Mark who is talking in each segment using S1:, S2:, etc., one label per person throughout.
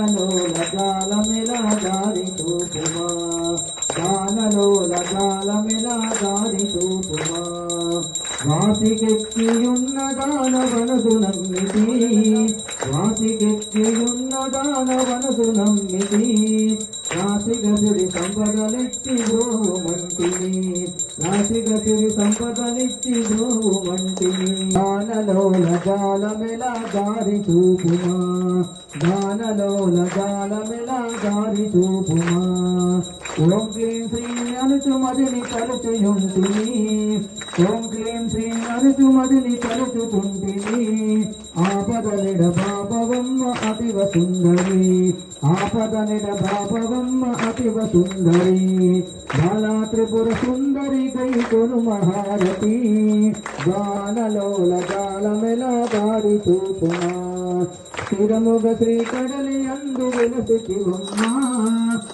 S1: గానలోల గాలమెలా దారి చూపుమా గానలోల గాలమెలా దారి చూపుమా వాసికెక్కియున్న దానవనసు నమ్మితి వాసికెక్కియున్న దానవనసు నమ్మితి రాశిగసిరి సంపదలిచ్చి బ్రోమంటిని రాశిగసిరి సంపదలిచ్చి బ్రోమంటిని గానలోల గాలమెలా దారి చూపుమా గానలోల గాలమెలా దారి చూపుమా ఓం క్లీం శ్రీం అనుచుమదిని తలుచుయుంటిని ఓం క్లీం శ్రీం అనుచుమదిని తలుచుకుంటిని ఆపదనిడ బాపవమ్మ అతివ సుందరి ఆపదనిడ బాపవమ్మ అతివ సుందరి బాలా త్రిపుర సుందరి కై కొను మహారతి గానలోల గాలమెలా దారి చూపుమా స్థిరముగ శ్రీ కడలి అందు వెలసితివమ్మ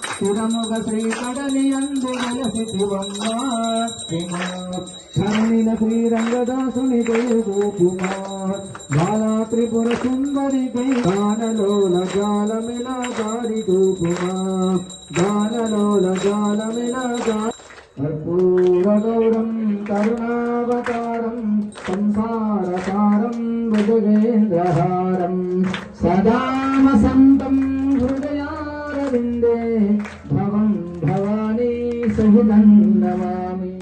S1: స్థిరముగ శ్రీ కడలి అందు వెలసితివమ్మ ధరణిల శ్రీరంగదాసుని దయగోపుమా బాలా త్రిపుర సుందరి కై గానలోల గాలమెలా దారి చూపుమా గానలోల గాలమెలా దారి కర్పూరగౌరం కరుణావతారం సంసారసారం భుజగేంద్రహారం సదా వసంతం హృదయారవిందే భవం భవానీ సహితం నమామి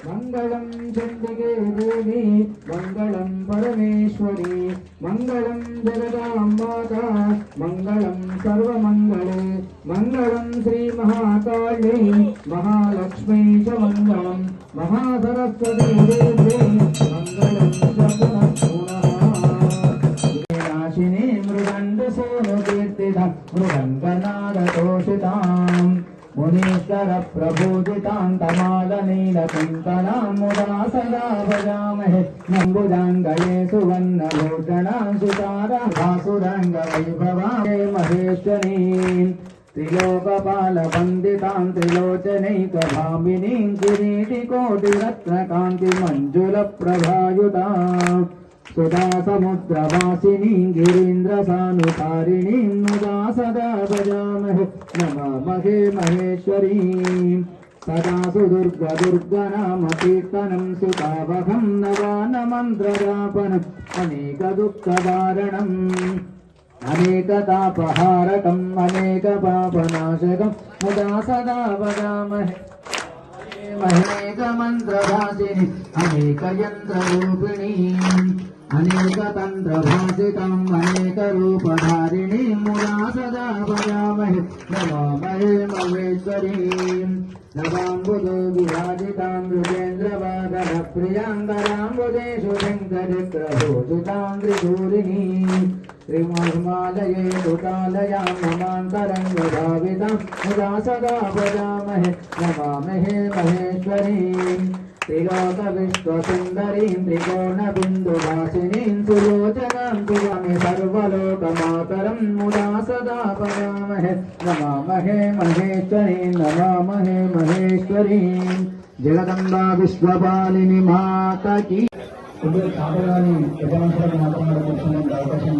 S1: మంగళం చండికే దేవి మంగళం పరమేశ్వరి మంగళం జగదాంబాగా మంగళం సర్వమంగళే మంగళం శ్రీ మహాకాళీ మహాలక్ష్మీ చ మంగళం మహాసరస్వతీ దేవి మంగళం నాశిని మృదండ సోను కీర్తిత మృదంగనాదతోషితాం మునీశ్వర ప్రభూజితాంతమాల నీలకుంతలాం ముదా సదా భజామహే నంబుజాంగళే సువర్ణభూషణాం సుతారాసురంగ వైభవాే మహేశ్వరీం త్రిలోకపాలవందితాం త్రిలోచనైకభామినీం కిరీటికోటిరత్నకాంతి మంజుల ప్రభాయుతాం సుధా సముద్రవాసినీం గిరీంద్రసానుతారిణీం ముదా సదా భజామహే నమామహే మహేశ్వరీం సదా సుదుర్గ దుర్గనామ కీర్తనం సుతావహం నవానమంత్రజాపనం అనేక దుఃఖవారణం అనేకతాపహారకం అనేక పాపనాశకం ముదా సదా భజామహే అనేక మంత్రభాసిని అనేక యంత్రరూపిణీ అనేక తంత్రభాసితం అనేక రూపధారిణీ ముదా సదా భజామహే నమామహే మహేశ్వరీం నవాంబుదో విరాజితాం మృగేంద్రవాదన ప్రియాంగరాంబుదేషు శంకరిత్రభూషితాం త్రిశూలినీం శ్రీమహిమాలయే తుటాలయాం మమాంతరంగభావితాం ముదా సదా భజామహే నమామహే మహేశ్వరీం త్రిలోక విశ్వసుందరీం త్రికోణబిందువాసినీం సులోచనాం తువామి సర్వలోకమాతరం ముదా సదా భజామహే నమామహే మహేశ్వరీం నమామహే మహేశ్వరీం జగదంబా విశ్వపాలిని మాతకి కాపలాన్ని ఉపనంతరం మాట్లాడే అవకాశం